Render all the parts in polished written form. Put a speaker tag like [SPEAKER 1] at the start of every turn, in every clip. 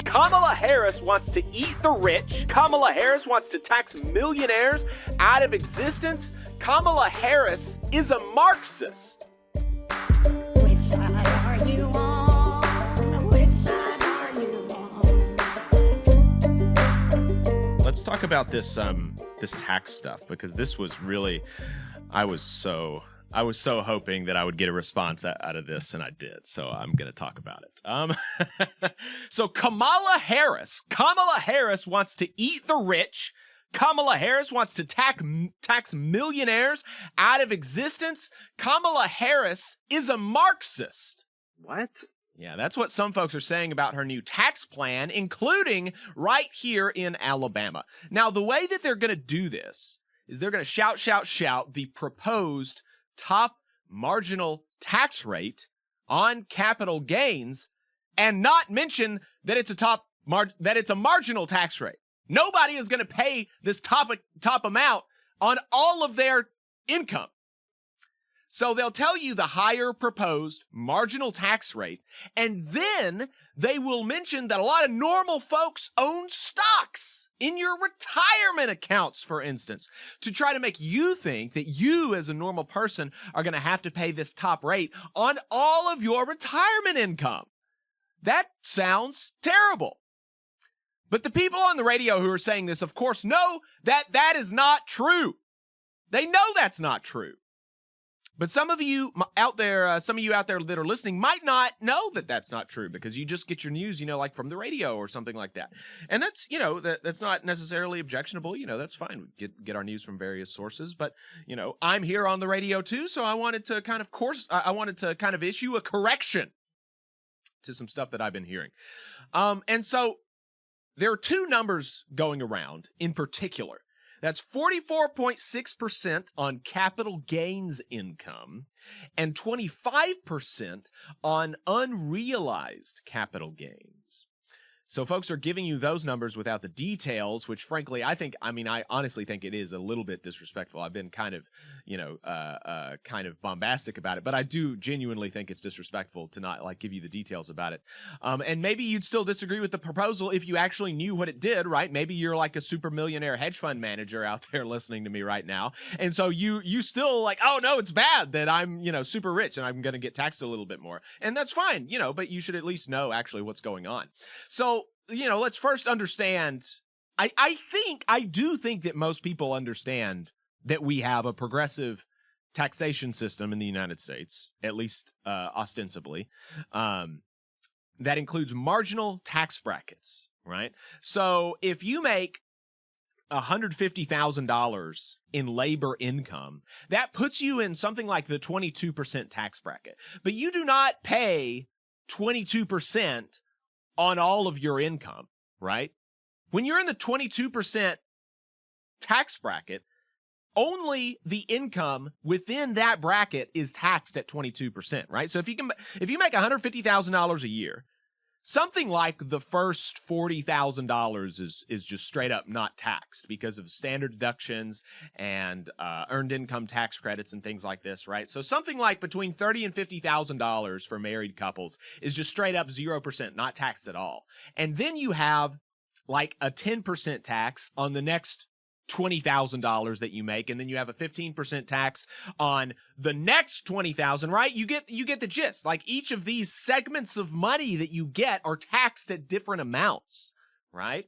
[SPEAKER 1] Kamala Harris wants to eat the rich. Kamala Harris wants to tax millionaires out of existence. Kamala Harris is a Marxist.
[SPEAKER 2] Which side are you on? Which side are you on?
[SPEAKER 3] Let's talk about this this tax stuff, because this was really, I was so hoping that I would get a response out of this, and I did. So I'm going to talk about it. So Kamala Harris wants to eat the rich. Kamala Harris wants to tax millionaires out of existence. Kamala Harris is a Marxist.
[SPEAKER 1] What?
[SPEAKER 3] Yeah, that's what some folks are saying about her new tax plan, including right here in Alabama. Now, the way that they're going to do this is they're going to shout the proposed top marginal tax rate on capital gains and not mention that it's a marginal tax rate. Nobody is going to pay this top amount on all of their income. So they'll tell you the higher proposed marginal tax rate, and then they will mention that a lot of normal folks own stocks in your retirement accounts, for instance, to try to make you think that you as a normal person are going to have to pay this top rate on all of your retirement income. That sounds terrible. But the people on the radio who are saying this, of course, know that that is not true. They know that's not true. But some of you out there that are listening might not know that that's not true, because you just get your news, like from the radio or something like that. And that's, that's not necessarily objectionable. That's fine. We get our news from various sources. But, I'm here on the radio too, so I wanted to kind of issue a correction to some stuff that I've been hearing. And so there are two numbers going around in particular. That's 44.6% on capital gains income and 25% on unrealized capital gains. So folks are giving you those numbers without the details, which frankly, I honestly think it is a little bit disrespectful. I've been kind of bombastic about it, but I do genuinely think it's disrespectful to not give you the details about it. And maybe you'd still disagree with the proposal if you actually knew what it did, right? Maybe you're like a super millionaire hedge fund manager out there listening to me right now. And so you still oh no, it's bad that I'm, super rich and I'm going to get taxed a little bit more. And that's fine, but you should at least know actually what's going on. So, let's first understand, I do think that most people understand that we have a progressive taxation system in the United States, at least ostensibly, that includes marginal tax brackets, right? So if you make $150,000 in labor income, that puts you in something like the 22% tax bracket. But you do not pay 22% on all of your income, right? When you're in the 22% tax bracket, only the income within that bracket is taxed at 22%, right? So if you make $150,000 a year, something like the first $40,000 is just straight up not taxed because of standard deductions and earned income tax credits and things like this, right? So something like between $30,000 and $50,000 for married couples is just straight up 0%, not taxed at all. And then you have a 10% tax on the next $20,000 that you make, and then you have a 15% tax on the next $20,000, right? You get the gist. Each of these segments of money that you get are taxed at different amounts, right?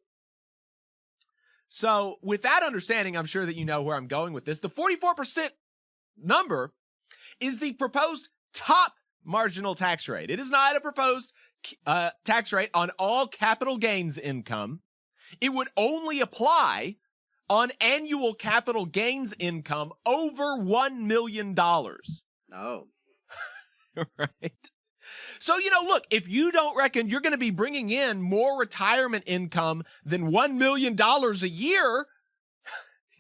[SPEAKER 3] So with that understanding, I'm sure that you know where I'm going with this. The 44% number is the proposed top marginal tax rate. It is not a proposed tax rate on all capital gains income. It would only apply on annual capital gains income over $1 million.
[SPEAKER 1] Oh.
[SPEAKER 3] Right? So, look, if you don't reckon you're going to be bringing in more retirement income than $1 million a year,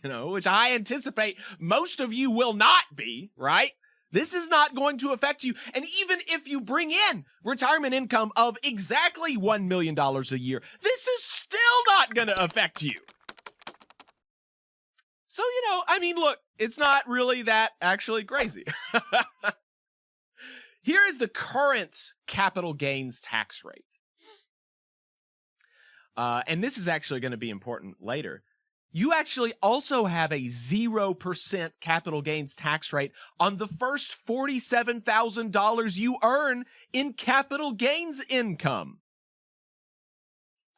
[SPEAKER 3] which I anticipate most of you will not be, right? This is not going to affect you. And even if you bring in retirement income of exactly $1 million a year, this is still not going to affect you. So, look, it's not really that actually crazy. Here is the current capital gains tax rate. and this is actually going to be important later, you actually also have a 0% capital gains tax rate on the first $47,000 you earn in capital gains income.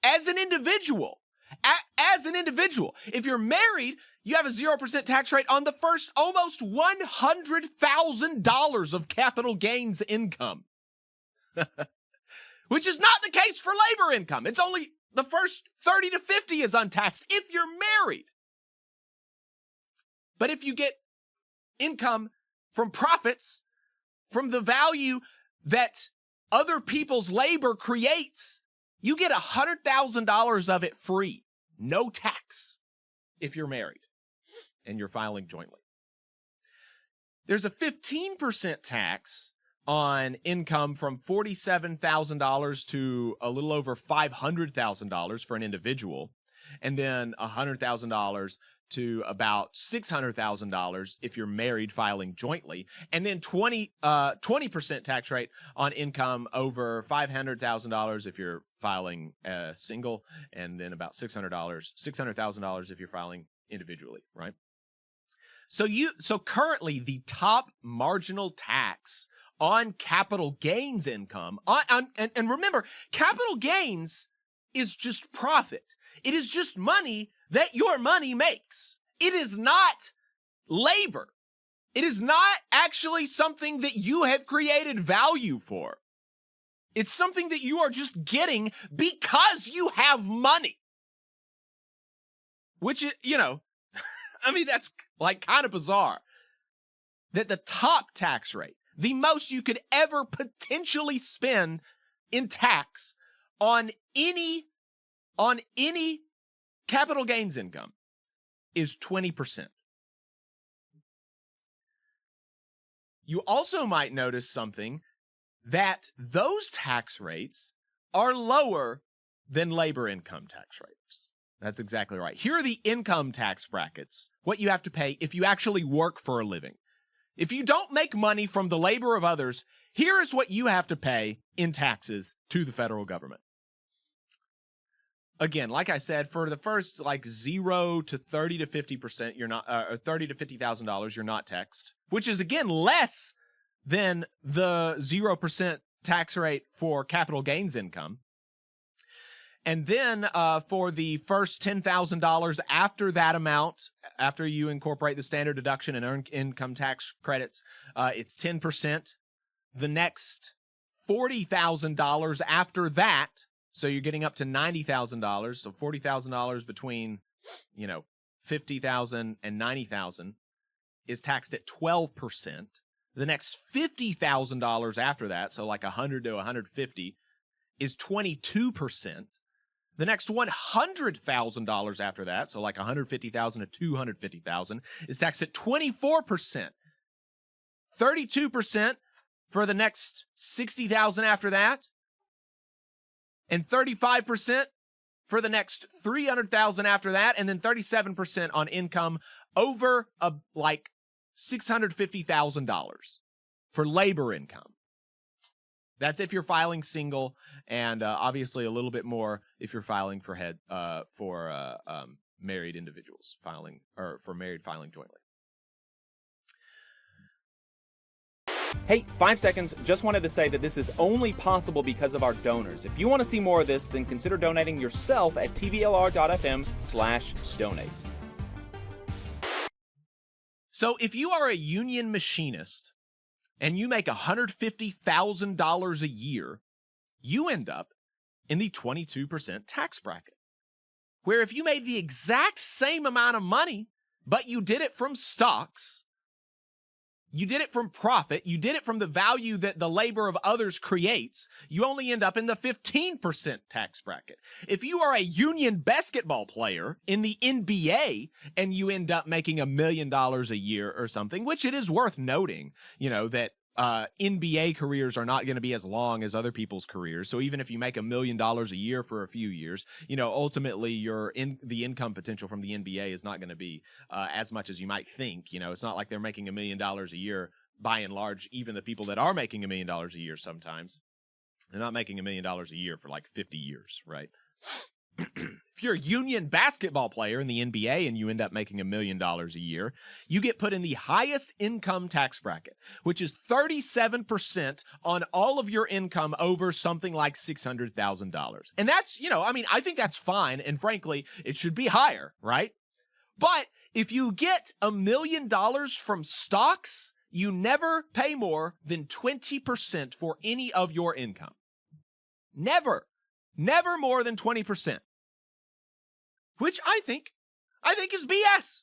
[SPEAKER 3] As an individual. As an individual. If you're married, you have a 0% tax rate on the first almost $100,000 of capital gains income. Which is not the case for labor income. It's only the first 30 to 50 is untaxed if you're married. But if you get income from profits, from the value that other people's labor creates, you get $100,000 of it free. No tax if you're married and you're filing jointly. There's a 15% tax on income from $47,000 to a little over $500,000 for an individual, and then $100,000 to about $600,000 if you're married filing jointly, and then 20% tax rate on income over $500,000 if you're filing single, and then about $600,000 if you're filing individually, right? So currently the top marginal tax on capital gains income, and remember, capital gains is just profit. It is just money that your money makes. It is not labor. It is not actually something that you have created value for. It's something that you are just getting because you have money. Which, I mean, that's like kind of bizarre. That the top tax rate, the most you could ever potentially spend in tax on any capital gains income is 20%. You also might notice something, that those tax rates are lower than labor income tax rates. That's exactly right. Here are the income tax brackets, what you have to pay if you actually work for a living. If you don't make money from the labor of others, here is what you have to pay in taxes to the federal government. Again, like I said, for the first like 0 to 30 to 50%, you're not, or $30,000 to $50,000, you're not taxed, which is again less than the 0% tax rate for capital gains income. And then for the first $10,000 after that amount, after you incorporate the standard deduction and earned income tax credits, it's 10%. The next $40,000 after that, so you're getting up to $90,000. So $40,000 between, $50,000 and $90,000 is taxed at 12%. The next $50,000 after that, so like $100,000 to $150,000, is 22%. The next $100,000 after that, so like $150,000 to $250,000, is taxed at 24%. 32% for the next $60,000 after that, and 35% for the next $300,000 after that, and then 37% on income over like $650,000 for labor income. That's if you're filing single, and obviously a little bit more if you're filing for married individuals filing, or for married filing jointly.
[SPEAKER 4] Hey, 5 seconds, just wanted to say that this is only possible because of our donors. If you want to see more of this, then consider donating yourself at tvlr.fm/donate.
[SPEAKER 3] So if you are a union machinist and you make $150,000 a year, you end up in the 22% tax bracket. Where if you made the exact same amount of money, but you did it from stocks, you did it from profit, you did it from the value that the labor of others creates, you only end up in the 15% tax bracket. If you are a union basketball player in the NBA and you end up making $1 million a year or something, which it is worth noting, that NBA careers are not going to be as long as other people's careers. So even if you make $1 million a year for a few years, ultimately the income potential from the NBA is not going to be as much as you might think. It's not like they're making $1 million a year by and large. Even the people that are making $1 million a year, sometimes they're not making $1 million a year for like 50 years, right? If you're a union basketball player in the NBA and you end up making $1 million a year, you get put in the highest income tax bracket, which is 37% on all of your income over something like $600,000. And that's, I think that's fine. And frankly, it should be higher, right? But if you get $1 million from stocks, you never pay more than 20% for any of your income. Never more than 20%. Which I think is BS.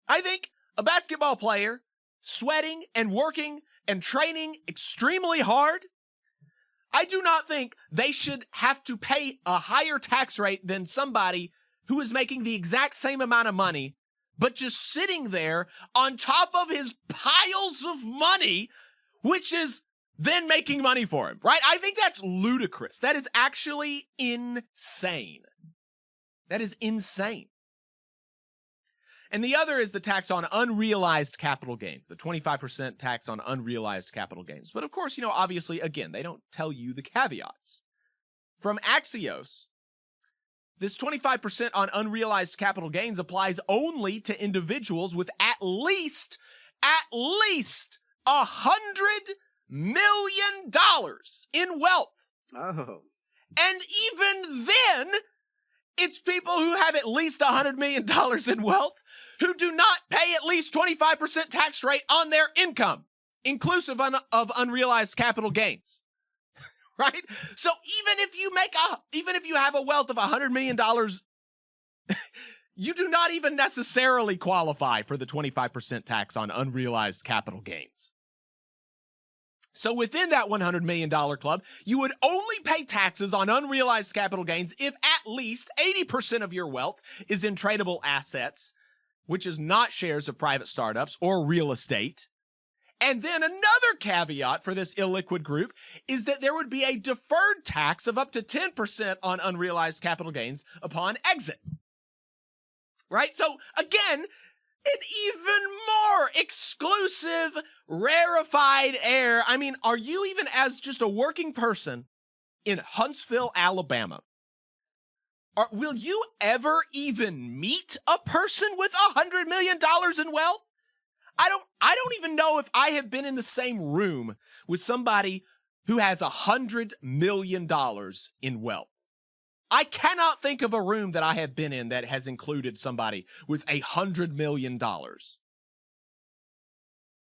[SPEAKER 3] I think a basketball player sweating and working and training extremely hard, I do not think they should have to pay a higher tax rate than somebody who is making the exact same amount of money, but just sitting there on top of his piles of money, which is then making money for him, right? I think that's ludicrous. That is actually insane. That is insane. And the other is the tax on unrealized capital gains, the 25% tax on unrealized capital gains. But of course, obviously, again, they don't tell you the caveats. From Axios, this 25% on unrealized capital gains applies only to individuals with at least $100 million in wealth.
[SPEAKER 5] Oh.
[SPEAKER 3] And even then, it's people who have at least $100 million in wealth who do not pay at least 25% tax rate on their income, inclusive of unrealized capital gains. Right? So even if you have a wealth of $100 million, you do not even necessarily qualify for the 25% tax on unrealized capital gains. So within that $100 million club, you would only pay taxes on unrealized capital gains if at least 80% of your wealth is in tradable assets, which is not shares of private startups or real estate. And then another caveat for this illiquid group is that there would be a deferred tax of up to 10% on unrealized capital gains upon exit. Right? So again, an even more exclusive, rarefied air. I mean, are you even, as just a working person in Huntsville, Alabama, will you ever even meet a person with $100 million in wealth? I don't even know if I have been in the same room with somebody who has $100 million in wealth. I cannot think of a room that I have been in that has included somebody with $100 million.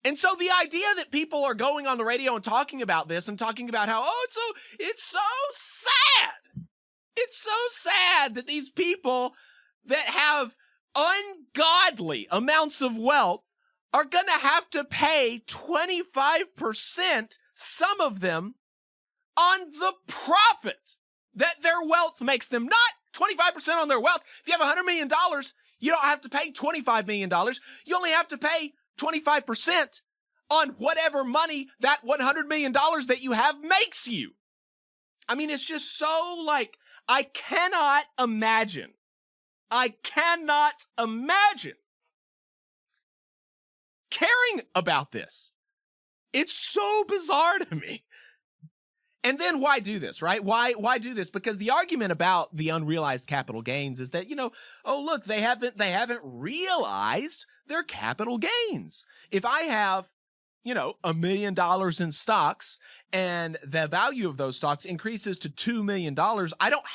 [SPEAKER 3] And so the idea that people are going on the radio and talking about this and talking about how, it's so sad. It's so sad that these people that have ungodly amounts of wealth are going to have to pay 25%, some of them, on the profit that their wealth makes them. Not 25% on their wealth. If you have $100 million, you don't have to pay $25 million. You only have to pay 25% on whatever money that $100 million that you have makes you. I mean, it's just so I cannot imagine caring about this. It's so bizarre to me. And then why do this, right? Why do this? Because the argument about the unrealized capital gains is that, look, they haven't realized their capital gains. If I have, $1 million in stocks and the value of those stocks increases to $2 million,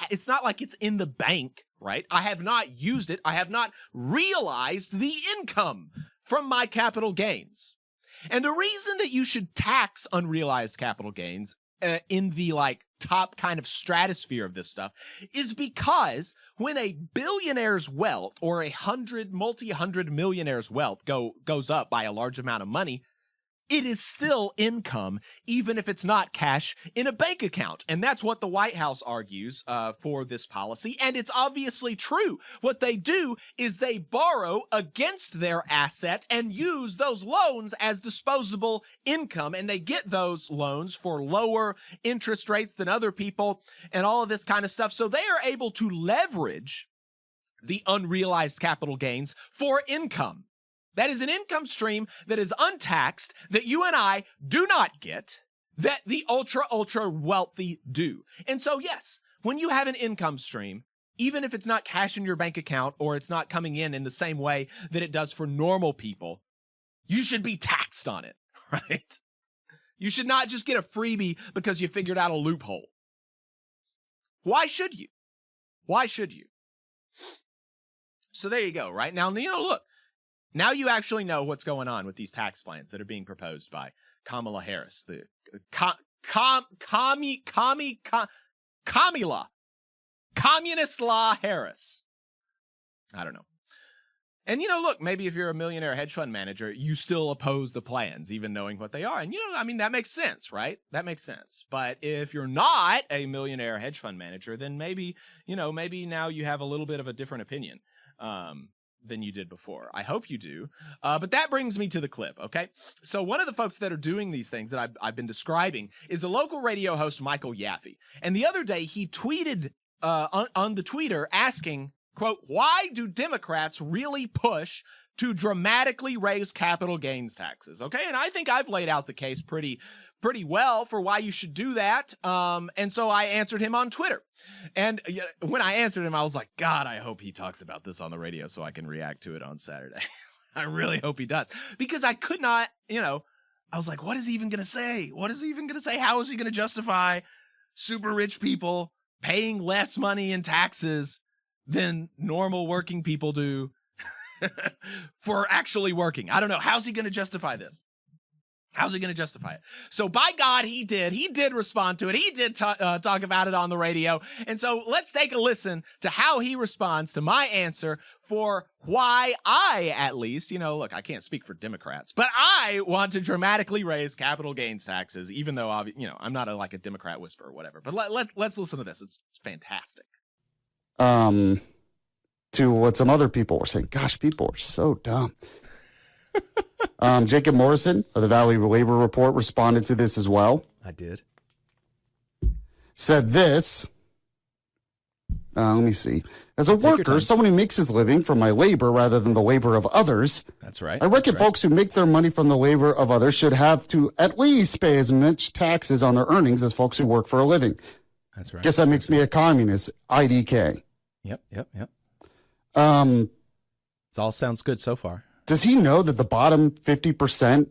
[SPEAKER 3] it's not like it's in the bank, right? I have not used it. I have not realized the income from my capital gains. And the reason that you should tax unrealized capital gains in the top kind of stratosphere of this stuff is because when a billionaire's wealth or a multi-hundred millionaire's wealth goes up by a large amount of money, it is still income, even if it's not cash in a bank account. And that's what the White House argues for this policy. And it's obviously true. What they do is they borrow against their asset and use those loans as disposable income. And they get those loans for lower interest rates than other people and all of this kind of stuff. So they are able to leverage the unrealized capital gains for income. That is an income stream that is untaxed, that you and I do not get, that the ultra wealthy do. And so, yes, when you have an income stream even if it's not cash in your bank account or it's not coming in the same way that it does for normal people, you should be taxed on it, right? You should not just get a freebie because you figured out a loophole. Why should you? Why should you? So there you go, right? Now, look, now you actually know what's going on with these tax plans that are being proposed by Kamala Harris, the Communist Law Harris. I don't know. And, look, maybe if you're a millionaire hedge fund manager, you still oppose the plans, even knowing what they are. And, that makes sense, right? That makes sense. But if you're not a millionaire hedge fund manager, then maybe now you have a little bit of a different opinion than you did before. I hope you do. But that brings me to the clip, okay? So one of the folks that are doing these things that I've been describing is a local radio host, Michael Yaffe. And the other day, he tweeted on the tweeter asking, quote, why do Democrats really push to dramatically raise capital gains taxes? Okay, and I think I've laid out the case pretty well for why you should do that. And so I answered him on Twitter. And when I answered him, I was like, God, I hope he talks about this on the radio so I can react to it on Saturday. I really hope he does. Because I could not, I was like, what is he even going to say? What is he even going to say? How is he going to justify super rich people paying less money in taxes than normal working people do for actually working? I don't know. How's he going to justify this? How's he going to justify it? So by God, he did. He did respond to it. He did talk about it on the radio. And so let's take a listen to how he responds to my answer for why I, at least, look, I can't speak for Democrats, but I want to dramatically raise capital gains taxes, even though, I'm not like a Democrat whisperer or whatever. But let's listen to this. It's fantastic.
[SPEAKER 5] To what some other people were saying. Gosh, people are so dumb. Jacob Morrison of the Valley Labor Report responded to this as well.
[SPEAKER 3] I did.
[SPEAKER 5] Said this. Let me see. As a worker, someone who makes his living from my labor rather than the labor of others.
[SPEAKER 3] That's right.
[SPEAKER 5] I reckon folks who make their money from the labor of others should have to at least pay as much taxes on their earnings as folks who work for a living.
[SPEAKER 3] That's right.
[SPEAKER 5] Guess that makes me a communist. IDK.
[SPEAKER 3] Yep. It all sounds good so far.
[SPEAKER 5] Does he know that the bottom 50%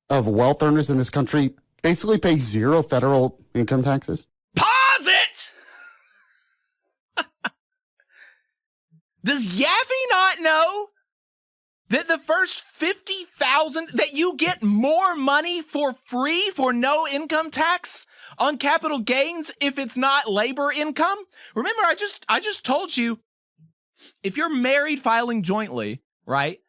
[SPEAKER 5] of wealth earners in this country basically pay zero federal income taxes?
[SPEAKER 3] Pause it! Does Yaffe not know that the first 50,000, that you get more money for free for no income tax on capital gains if it's not labor income? Remember, I just told you, if you're married filing jointly, right?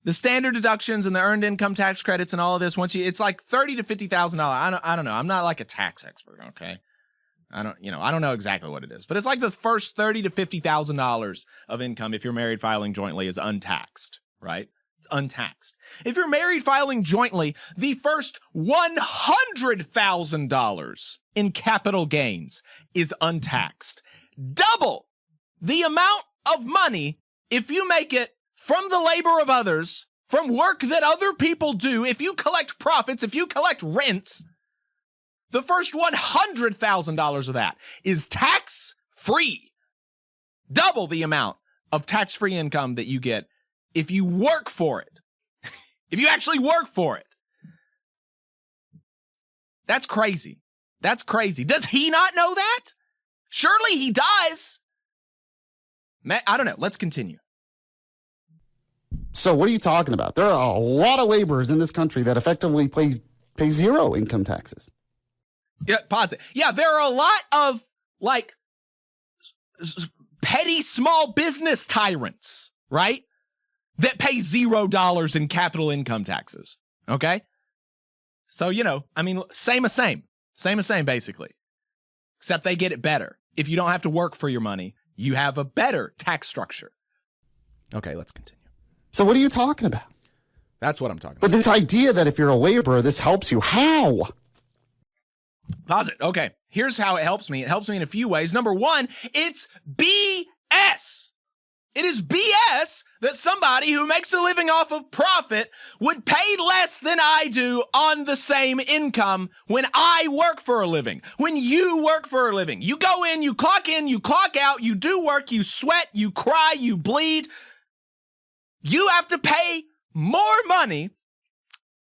[SPEAKER 3] The standard deductions and the earned income tax credits and all of this, it's like $30,000 to $50,000. I don't know. I'm not like a tax expert, okay? I don't know exactly what it is, but it's like the first $30,000 to $50,000 of income if you're married filing jointly is untaxed, right? It's untaxed. If you're married filing jointly, the first $100,000 in capital gains is untaxed. Double the amount of money if you make it from the labor of others, from work that other people do. If you collect profits, if you collect rents, the first $100,000 of that is tax-free. Double the amount of tax-free income that you get if you work for it. If you actually work for it. That's crazy. That's crazy. Does he not know that? Surely he does. I don't know. Let's continue.
[SPEAKER 5] So what are you talking about? There are a lot of laborers in this country that effectively pay zero income taxes.
[SPEAKER 3] Yeah, pause it. Yeah, there are a lot of like petty small business tyrants, right? That pay $0 in capital income taxes. Okay? So, same, basically. Except they get it better. If you don't have to work for your money, you have a better tax structure. Okay, let's continue.
[SPEAKER 5] So what are you talking about?
[SPEAKER 3] That's what I'm talking about.
[SPEAKER 5] But this idea that if you're a laborer, this helps you. How?
[SPEAKER 3] Pause it. Okay, here's how it helps me. It helps me in a few ways. Number one, it's BS. It is BS that somebody who makes a living off of profit would pay less than I do on the same income when I work for a living. When you work for a living, you go in, you clock out, you do work, you sweat, you cry, you bleed. You have to pay more money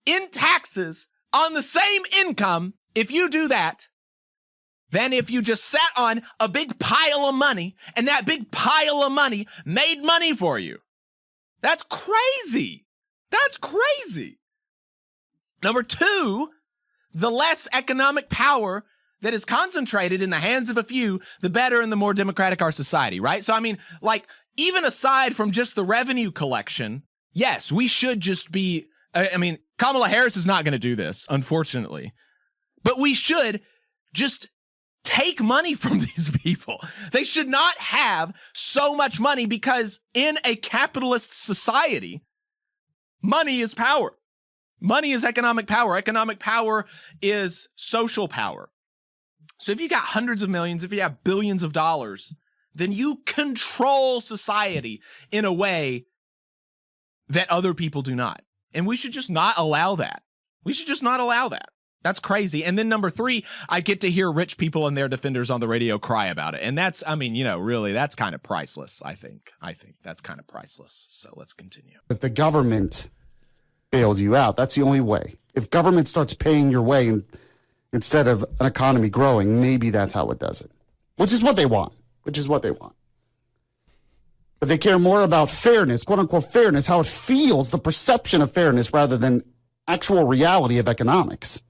[SPEAKER 3] in taxes on the same income if you do that than if you just sat on a big pile of money and that big pile of money made money for you. That's crazy. That's crazy. Number two, the less economic power that is concentrated in the hands of a few, the better and the more democratic our society, right? So, I mean, like, even aside from just the revenue collection, yes, we should just be, I mean, Kamala Harris is not going to do this, unfortunately, but we should just take money from these people. They should not have so much money because in a capitalist society, money is power. Money is economic power. Economic power is social power. So if you got hundreds of millions, if you have billions of dollars, then you control society in a way that other people do not. And we should just not allow that. We should just not allow that. That's crazy. And then number three, I get to hear rich people and their defenders on the radio cry about it. And that's, I mean, you know, really, that's kind of priceless, I think. I think that's kind of priceless. So let's continue.
[SPEAKER 5] If the government bails you out, that's the only way. If government starts paying your way instead of an economy growing, maybe that's how it does it. Which is what they want. But they care more about fairness, quote unquote fairness, how it feels, the perception of fairness rather than actual reality of economics.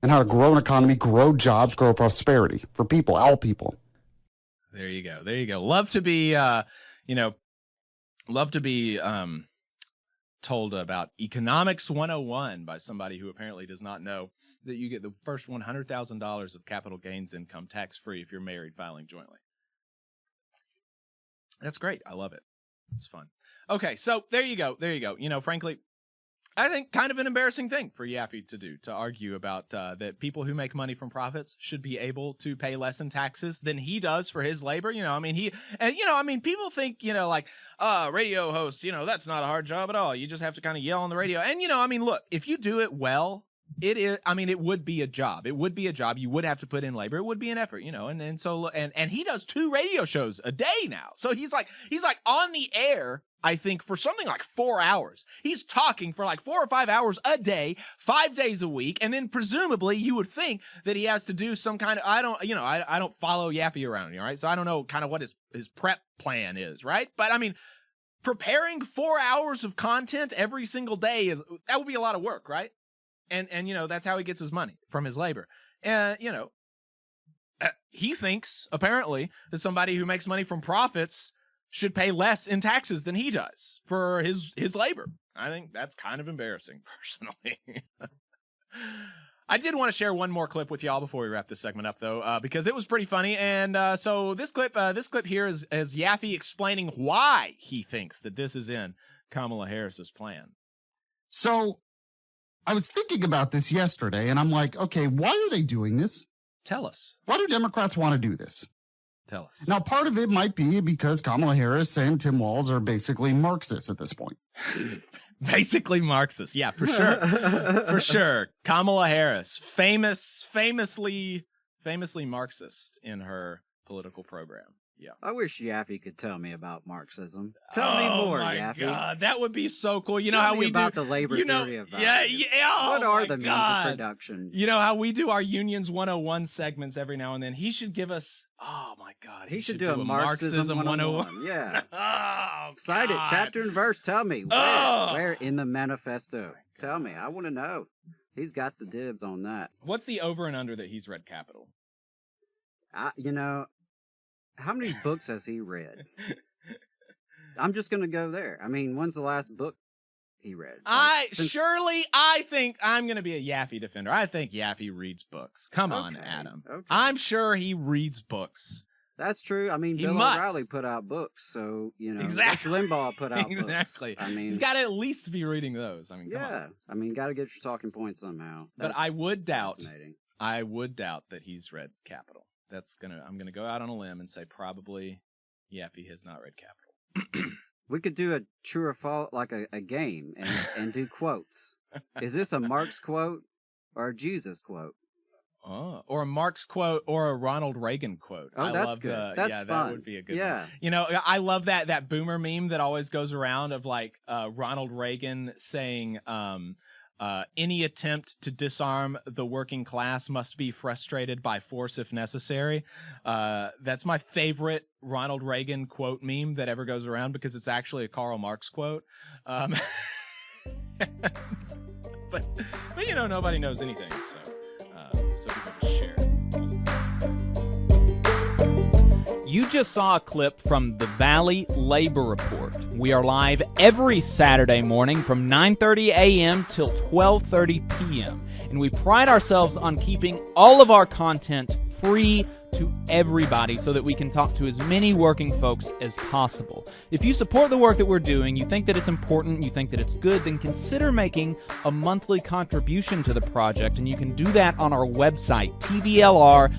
[SPEAKER 5] And how to grow an economy, grow jobs, grow prosperity for people, all people.
[SPEAKER 3] There you go. There you go. Love to be, told about Economics 101 by somebody who apparently does not know that you get the first $100,000 of capital gains income tax-free if you're married filing jointly. That's great. I love it. It's fun. Okay, so there you go. There you go. You know, frankly, I think kind of an embarrassing thing for Yaffe to do, to argue about that people who make money from profits should be able to pay less in taxes than he does for his labor. You know, I mean, people think, you know, like, radio hosts, you know, that's not a hard job at all. You just have to kind of yell on the radio. And, you know, I mean, look, if you do it well, it is, I mean, it would be a job. It would be a job. You would have to put in labor. It would be an effort, you know, and so he does 2 radio shows a day now. So he's like on the air, I think, for something like 4 hours. He's talking for like 4 or 5 hours a day, 5 days a week. And then presumably you would think that he has to do some kind of, I don't follow Yaffe around here, right? So I don't know kind of what his prep plan is, right? But I mean, preparing 4 hours of content every single day that would be a lot of work, right? And you know, that's how he gets his money, from his labor. And, you know, he thinks, apparently, that somebody who makes money from profits should pay less in taxes than he does for his labor. I think that's kind of embarrassing, personally. I did want to share one more clip with y'all before we wrap this segment up, though, because it was pretty funny. And so this clip here is Yaffe explaining why he thinks that this is in Kamala Harris's plan.
[SPEAKER 5] So I was thinking about this yesterday, and I'm like, okay, why are they doing this?
[SPEAKER 3] Tell us.
[SPEAKER 5] Why do Democrats want to do this?
[SPEAKER 3] Tell us.
[SPEAKER 5] Now, part of it might be because Kamala Harris and Tim Walz are basically Marxists at this point.
[SPEAKER 3] Basically Marxist. Yeah, for sure. For sure. Kamala Harris, famously Marxist in her political program. Yeah.
[SPEAKER 6] I wish Yaffe could tell me about Marxism. Tell me more, Yaffe.
[SPEAKER 3] Oh my God, that would be so cool. You know
[SPEAKER 6] Tell
[SPEAKER 3] how
[SPEAKER 6] me
[SPEAKER 3] we
[SPEAKER 6] about
[SPEAKER 3] do
[SPEAKER 6] the labor theory of value.
[SPEAKER 3] Yeah. Oh
[SPEAKER 6] what are
[SPEAKER 3] my
[SPEAKER 6] the means
[SPEAKER 3] God.
[SPEAKER 6] of production?
[SPEAKER 3] You know how we do our Unions 101 segments every now and then. He should give us. Oh my God.
[SPEAKER 6] He should do a Marxism 101. Yeah.
[SPEAKER 3] Oh,
[SPEAKER 6] Cite it,
[SPEAKER 3] God.
[SPEAKER 6] chapter and verse. Tell me where in the manifesto. Tell me. I want to know. He's got the dibs on that.
[SPEAKER 3] What's the over and under that he's read Capital?
[SPEAKER 6] You know, how many books has he read? I'm just going to go there. I mean, when's the last book he read?
[SPEAKER 3] I think I'm going to be a Yaffe defender. I think Yaffe reads books. Come on, Adam.
[SPEAKER 6] Okay.
[SPEAKER 3] I'm sure he reads books.
[SPEAKER 6] That's true. I mean,
[SPEAKER 3] He
[SPEAKER 6] Bill
[SPEAKER 3] must.
[SPEAKER 6] O'Reilly put out books, so, you know,
[SPEAKER 3] Exactly.
[SPEAKER 6] Rush Limbaugh put out
[SPEAKER 3] Exactly.
[SPEAKER 6] books. I mean,
[SPEAKER 3] He's got to at least be reading those. I mean, come
[SPEAKER 6] yeah.
[SPEAKER 3] on.
[SPEAKER 6] I mean, got to get your talking points somehow.
[SPEAKER 3] But
[SPEAKER 6] That's
[SPEAKER 3] I would doubt
[SPEAKER 6] fascinating.
[SPEAKER 3] that he's read Capital. I'm gonna go out on a limb and say probably Yaffe has not read Capital.
[SPEAKER 6] We could do a true or false, like a game, and do quotes. Is this a Marx quote or a Jesus quote?
[SPEAKER 3] Oh, or a Marx quote or a Ronald Reagan quote.
[SPEAKER 6] Oh, that's good. That's fun.
[SPEAKER 3] That would be a good one. You know, I love that boomer meme that always goes around of like Ronald Reagan saying, any attempt to disarm the working class must be frustrated by force if necessary. That's my favorite Ronald Reagan quote meme that ever goes around because it's actually a Karl Marx quote. But you know, nobody knows anything, so people just share it.
[SPEAKER 4] You just saw a clip from the Valley Labor Report. We are live every Saturday morning from 9:30 a.m. till 12:30 p.m. And we pride ourselves on keeping all of our content free to everybody so that we can talk to as many working folks as possible. If you support the work that we're doing, you think that it's important, you think that it's good, then consider making a monthly contribution to the project, and you can do that on our website, tvlr.fm.